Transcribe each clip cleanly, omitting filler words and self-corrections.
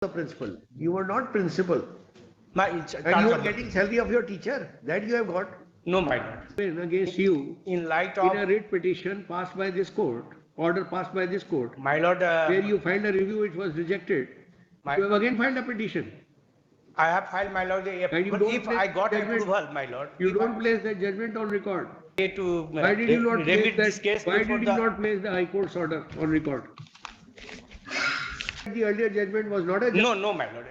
the principal. You were not principal. And And you are getting salary of your teacher. That you have got. No, my lord. Against you In light of in a writ petition passed by this court, order passed by this court, my lord, where you filed a review which was rejected. You have again filed a petition. I have filed my lord. And you don't If I got judgment, approval, my lord, you don't place that judgment on record. To Why did you not place this case Why before did you not place the High Court's order on record? The earlier judgment was not a judgment. No, my lord.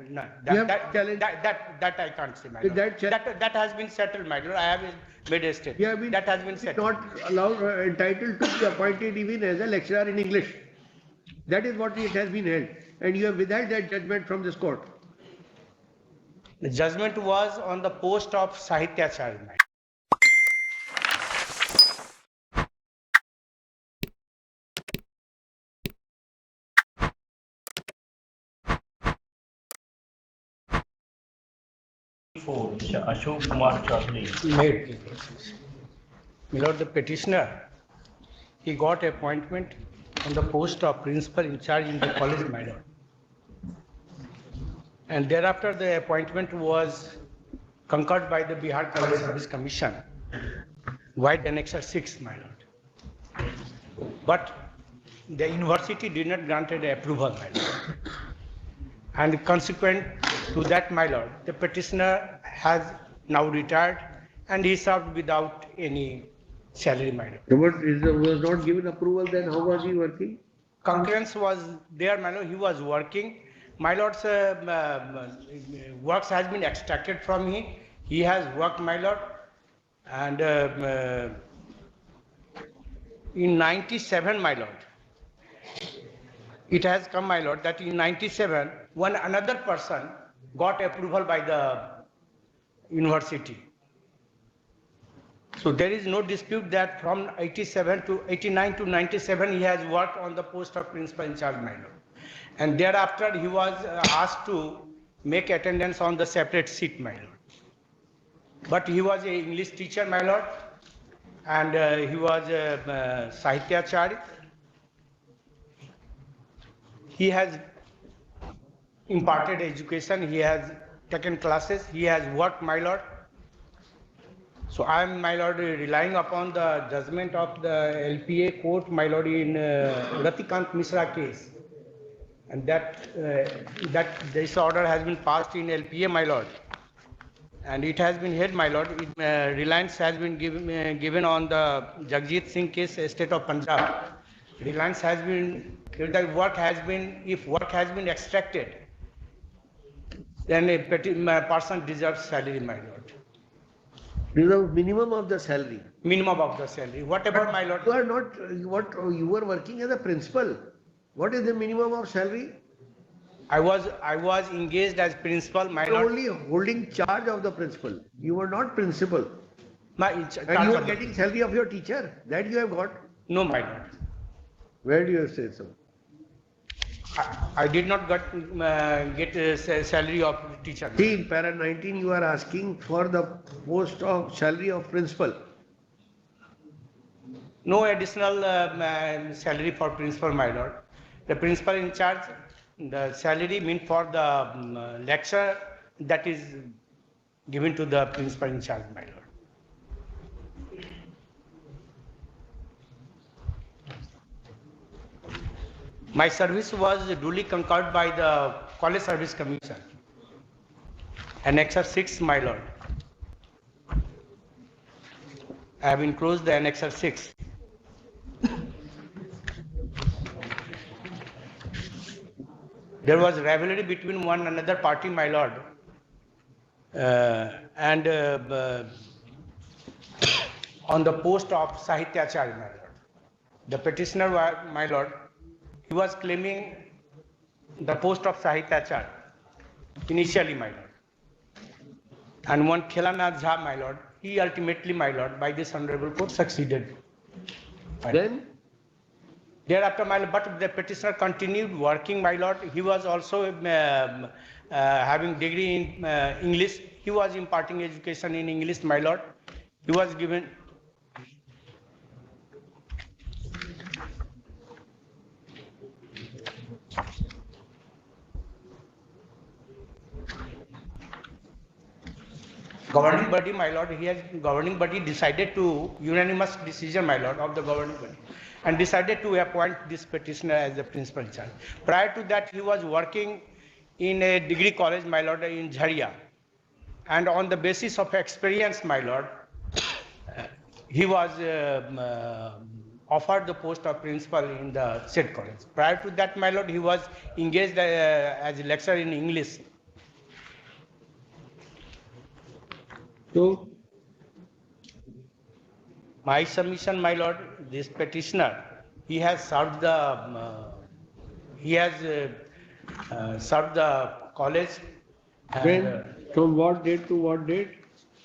No, that I can't say, my lord. That has been settled, my lord. I have made a statement. That has been settled. Not allowed, entitled to be appointed even as a lecturer in English. That is what it has been held. And you have withheld that judgment from this court. The judgment was on the post of Sahityacharya, my lord. For Ashok Kumar Chaudhary. Made. My lord, the petitioner, he got appointment on the post of principal in charge in the college, my lord. And thereafter the appointment was concurred by the Bihar College Service Commission, White Annexure 6, my lord. But the university did not grant the approval, my lord. And consequent to that, my lord, the petitioner has now retired and he served without any salary, my lord. But was not given approval, then how was he working? Concurrence was there, my lord. He was working. My lord's works has been extracted from him. He has worked, my lord. And in 97, my lord, it has come, my lord, that in 97, one another person got approval by the university. So there is no dispute that from 87 to 89 to 97, he has worked on the post of principal in charge, my lord. And thereafter, he was asked to make attendance on the separate seat, my lord. But he was an English teacher, my lord, and he was a Sahityacharya. He has imparted education, he has taken classes, he has worked, my lord. So I am, my lord, relying upon the judgment of the LPA court, my lord, in Ratikant Mishra case. And that this order has been passed in LPA, my lord. And it has been held, my lord. Reliance has been given on the Jagjit Singh case, state of Punjab. Reliance has been, that work has been, if work has been extracted, then a person deserves salary, my lord. Deserves minimum of the salary. Minimum of the salary. What about, my lord? You are not, you were working as a principal. What is the minimum of salary? I was engaged as principal, my lord. Only holding charge of the principal. You were not principal. And you are getting salary of your teacher. That you have got. No, my lord. Where do you say so? I did not get a salary of teacher. See, in para 19, you are asking for the post of salary of principal. No additional salary for principal, my lord. The principal in charge, the salary meant for the lecture, that is given to the principal in charge, my lord. My service was duly concurred by the College Service Commission. Annexure 6, my lord. I have enclosed the Annexure 6. There was rivalry between one another party, my lord, and on the post of Sahityacharya, my lord. The petitioner, my lord, he was claiming the post of Sahityacharya initially, my lord. And one Khelanath Jha, my lord, he ultimately, my lord, by this honorable court succeeded. Then? Thereafter, my lord, but the petitioner continued working, my lord. He was also having degree in English. He was imparting education in English, my lord. He was given. Governing body, my lord, governing body decided to, unanimous decision, my lord, of the governing body, and decided to appoint this petitioner as the principal in charge. Prior to that, he was working in a degree college, my lord, in Jharia. And on the basis of experience, my lord, he was offered the post of principal in the said college. Prior to that, my lord, he was engaged as a lecturer in English. So, My submission, my lord, this petitioner, he has served the served the college, and when, from what date to what date?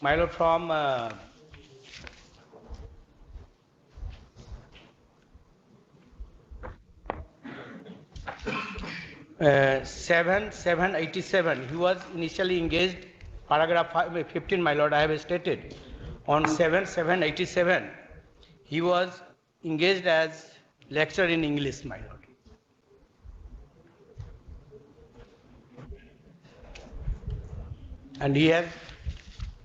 my lord, from 7/7/87, he was initially engaged, paragraph 15, my lord, I have stated. On 7/7/87, he was engaged as lecturer in English, my lord. And I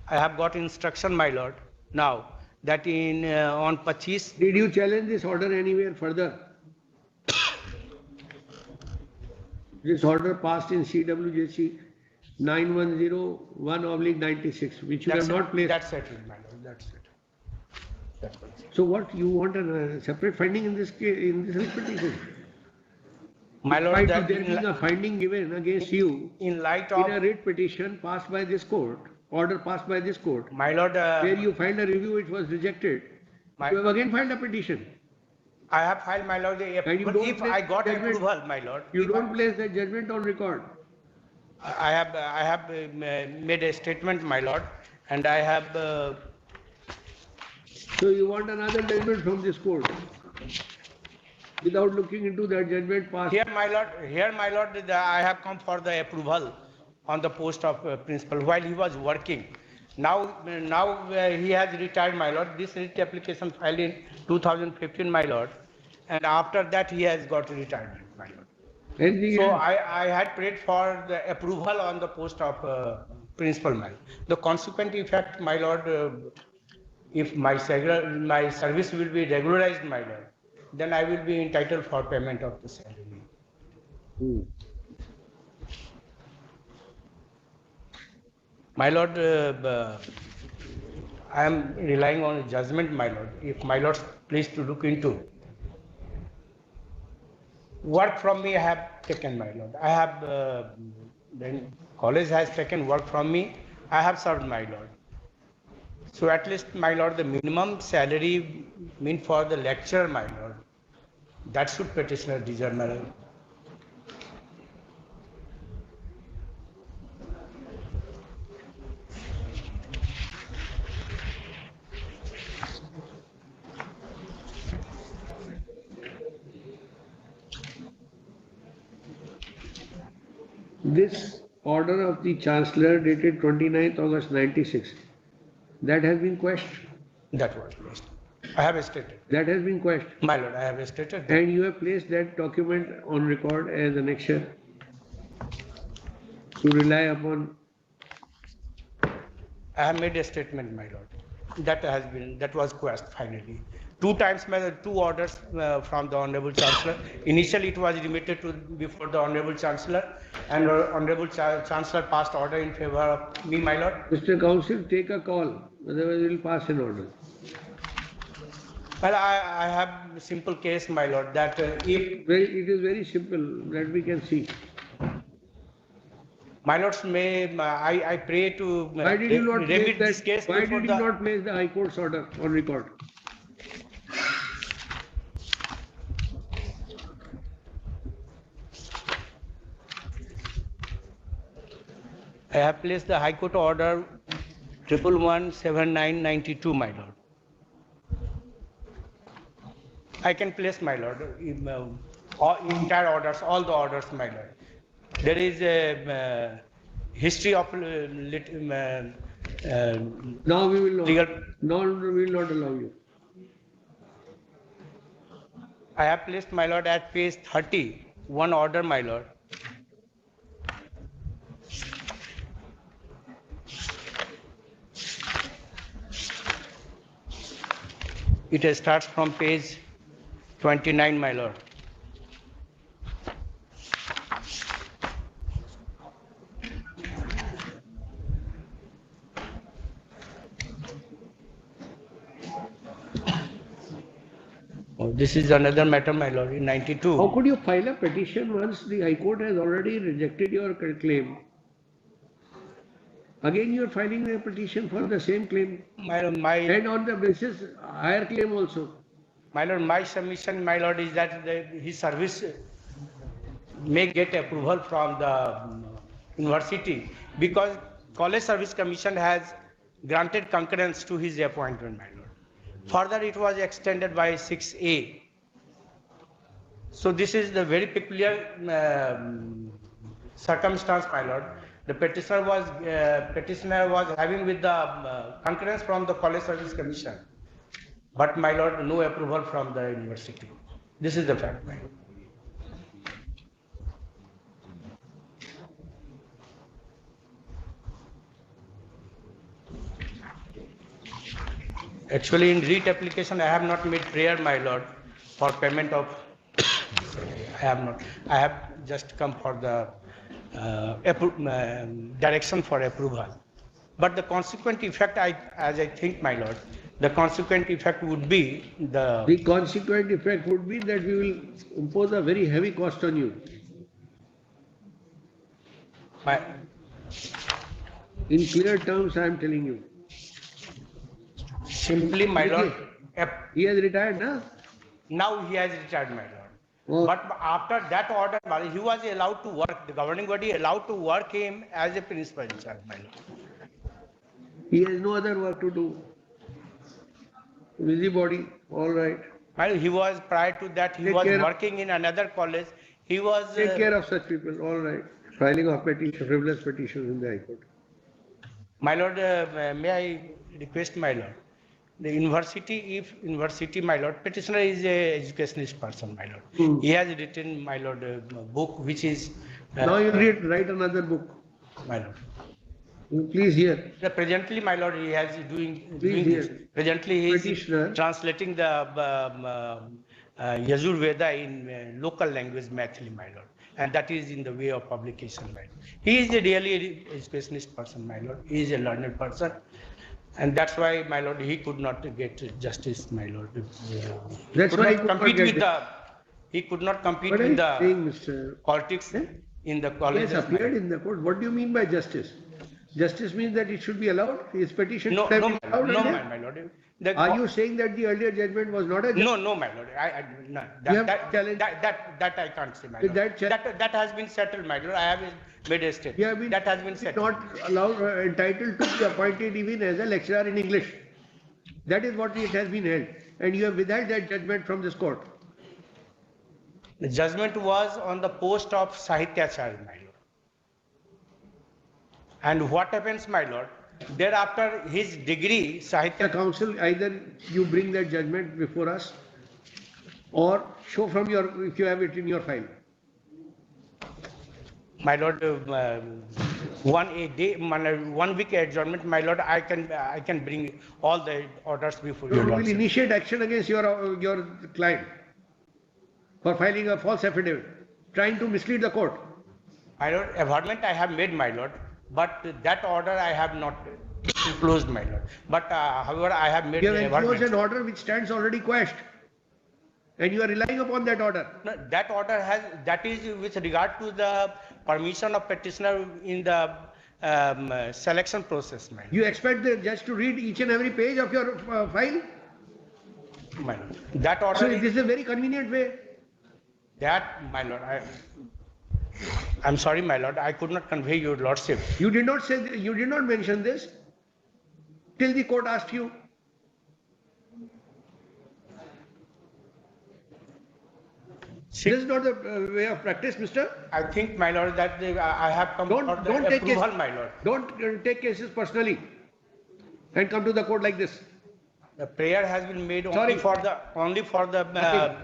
have got instruction, my lord, now that on 25. Did you challenge this order anywhere further? This order passed in CWJC 9101/96, which you have not placed. That's settled, my lord, that's it. So what, you want a separate finding in this case, in this petition? My lord, Despite that there being a finding given against you in light in a of, writ petition passed by this court, order passed by this court, my lord, where you find a review which was rejected, you have again filed a petition. I have filed, my lord, And you but don't if place I got judgment- approval, my lord, You if don't place that judgment on record. I have made a statement, my lord, and I have So you want another judgment from this court without looking into that judgment passed. here, my lord, I have come for the approval on the post of principal while he was working. Now he has retired, my lord. This writ application filed in 2015, my lord, and after that he has got retirement, my lord. Anything So else? I had prayed for the approval on the post of principal, my lord. The consequent effect, my lord, if my service will be regularized, my lord, then I will be entitled for payment of the salary. My lord, I am relying on judgment, my lord. If my lord please to look into. Work from me I have taken, my lord. I have, then college has taken work from me. I have served, my lord. So at least, my lord, the minimum salary meant for the lecturer, my lord, that should petitioner deserve, my lord. This order of the Chancellor dated 29th August 96, that has been quashed. That was placed. I have stated. That has been quashed. My lord, I have stated that. And you have placed that document on record as annexure to rely upon. I have made a statement, my lord. That was quashed finally. 2 times, my lord, 2 orders from the Honorable Chancellor. Initially, it was remitted to before the Honorable Chancellor, and Honorable Chancellor passed order in favor of me, my lord. Mr. Council, take a call, otherwise we will pass an order. Well, I have a simple case, my lord, that if It is very simple, that we can see. my lords may, I pray to Why did you not remit place this that? case Why before did you the. not place the High Court's order on record? I have placed the High Court order 1117992, my lord. I can place, my lord, entire orders, all the orders, my lord. There is a history of Now we will legal. not. Now we will not allow you. I have placed, my lord, at page 30, one order, my lord. It starts from page 29, my lord. Oh, this is another matter, my lord, in 92. How could you file a petition once the High Court has already rejected your claim? Again, you are filing a petition for the same claim and on the basis higher claim also. My lord, my submission, my lord, is that his service may get approval from the university because College Service Commission has granted concurrence to his appointment, my lord. Further, it was extended by 6A. So this is the very peculiar circumstance, my lord. The petitioner was having with the concurrence from the College Service Commission, but my lord, no approval from the university. This is the fact, my lord. Actually, in REIT application, I have not made prayer, my lord, for payment of. I have not. I have just come for the direction for approval. But the consequent effect, as I think, my lord, the consequent effect would be the. The consequent effect would be that we will impose a very heavy cost on you. In clear terms, I am telling you. Simply, my lord. He has retired, na? Now he has retired, my lord. Oh. But after that order, he was allowed to work. The governing body allowed to work him as a principal in charge, my lord. He has no other work to do. Busy body, all right. Well, he was prior to that. He was working in another college. He was. Take care of such people, all right. Filing of petition, frivolous petitions in the High Court. My lord, may I request, my lord? The university, if university, my lord, petitioner is a educationist person, my lord. He has written, my lord, a book which is. Now you write another book. My lord. Please hear. Presently, my lord, he has doing this. Presently, he is translating the Yajur Veda in local language, Maithili, my lord. And that is in the way of publication, my lord. He is a really educationist person, my lord. He is a learned person. And that's why, my lord, he could not get justice, my lord. That's why he could not compete with the politics in the college. Yes, appeared in the court. What do you mean by justice? Justice means that it should be allowed? His petition should have been allowed? No, my lord. Are you saying that the earlier judgment was not a judgment? No, my lord. No. That I can't say, my lord. That has been settled, my lord. I have made a statement. That has been settled. Not allowed, entitled to be appointed even as a lecturer in English. That is what it has been held. And you have withheld that judgment from this court. The judgment was on the post of Sahityacharya, my lord. And what happens, my lord? Thereafter, his degree, Sahitya. The council, either you bring that judgment before us or show from your, if you have it in your file. My lord, 1 week adjournment, my lord, I can bring all the orders before you. You will initiate action against your client for filing a false affidavit, trying to mislead the court. My lord, averment I have made, my lord. But that order I have not enclosed, my lord. But however, I have made. You have enclosed an order which stands already quashed, and you are relying upon that order. No, that order that is with regard to the permission of petitioner in the selection process, my lord. You expect the judge to read each and every page of your file? My lord, that order. So this is a very convenient way. That, my lord, I'm sorry, my lord, I could not convey your lordship. You did not say, you did not mention this till the court asked you. This is not the way of practice, mister. I think, my lord, that I have come for the approval, my lord. Don't take cases personally and come to the court like this. The prayer has been made only for the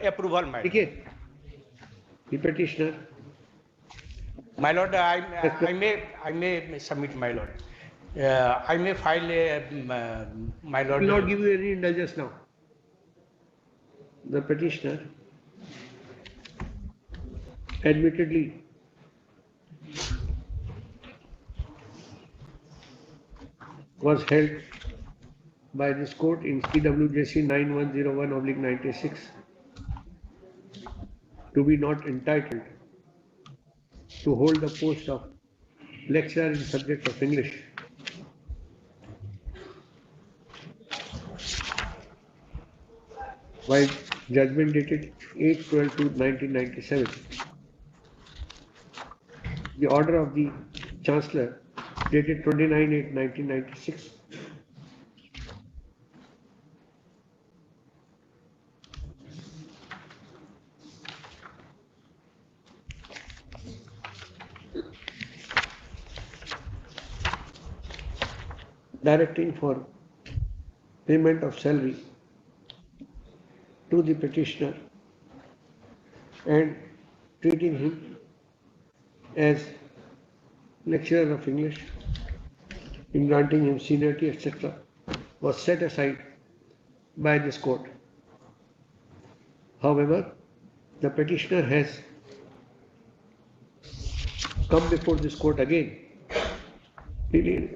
approval, my lord. Okay. The petitioner. My lord, I may submit, my lord. I may file a, my lord. I will not give you any indulgence now. the petitioner admittedly was held by this court in CWJC 9101/96 to be not entitled to hold the post of lecturer in subject of English. By judgment dated 8/12/1997, the order of the Chancellor dated 29/8/1996 directing for payment of salary to the petitioner and treating him as lecturer of English in granting him seniority, etc., was set aside by this court. However, the petitioner has come before this court again, really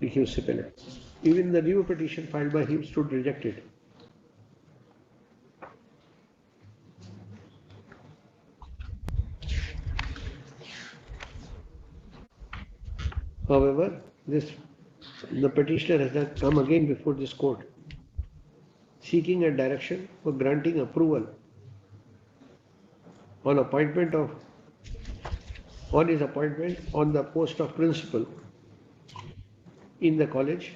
recused appellate. Even the new petition filed by him stood rejected. However, the petitioner has come again before this court, seeking a direction for granting approval on his appointment on the post of principal in the college.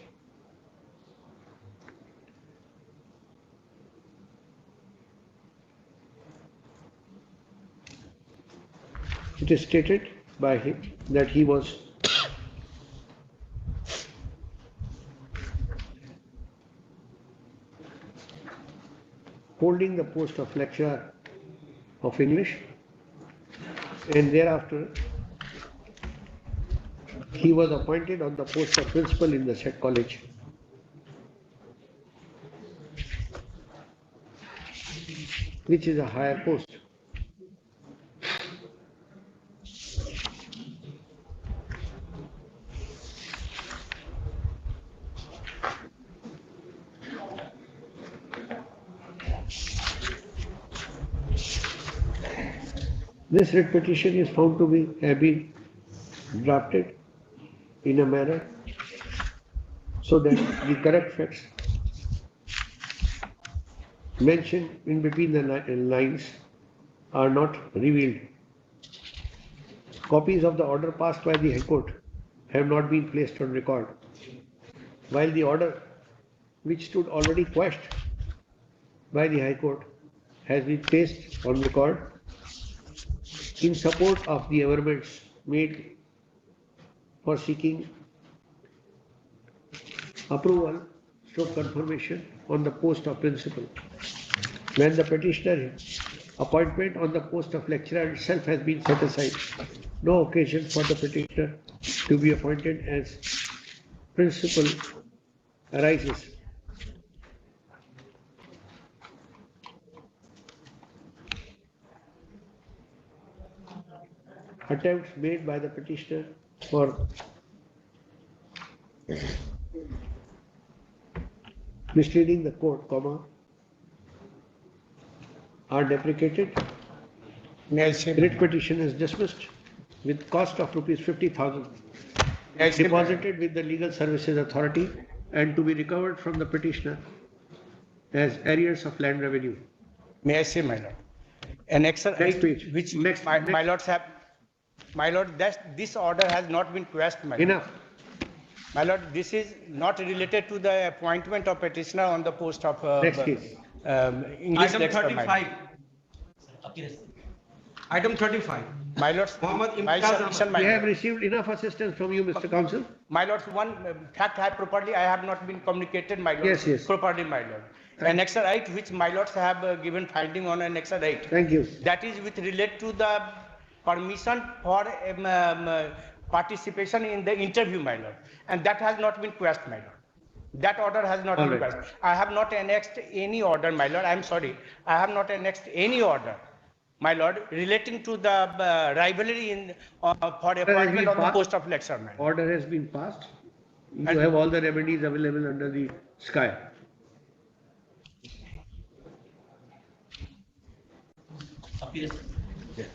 It is stated by him that he was holding the post of lecturer of English, and thereafter he was appointed on the post of principal in the said college. Which is a higher post. This writ petition is found to have been drafted in a manner so that the correct facts mentioned in between the lines are not revealed. Copies of the order passed by the High Court have not been placed on record, while the order which stood already quashed by the High Court has been placed on record in support of the amendments made for seeking approval / confirmation on the post of principal. When the petitioner's appointment on the post of lecturer itself has been set aside, no occasion for the petitioner to be appointed as principal arises. Attempts made by the petitioner for misleading the court, are deprecated. Writ petition is dismissed with cost of rupees 50,000 deposited with the Legal Services Authority and to be recovered from the petitioner as arrears of land revenue. May I say, my lord? An exercise which my lords have, my lord, that this order has not been quashed, my lord. Enough. My lord, this is not related to the appointment of petitioner on the post of Next case. English Item lecturer. 35. Item 35. My lords, Mohammed my Imtiaz submission, my We have lord. received enough assistance from you, Mr. Counsel. My lords, one fact I have not been communicated, my lord. Yes, yes. Properly, my lord. Annexure right which my lords have given finding on annexure right. Thank you. That is with relate to the permission for participation in the interview, my lord. And that has not been quashed, my lord. That order has not All been right. passed. I have not annexed any order, my lord. I am sorry. I have not annexed any order, my lord, relating to the rivalry for appointment on the post of lecturer, my lord. Order has been passed. You And- have all the remedies available under the sky. Appeals. Yeah.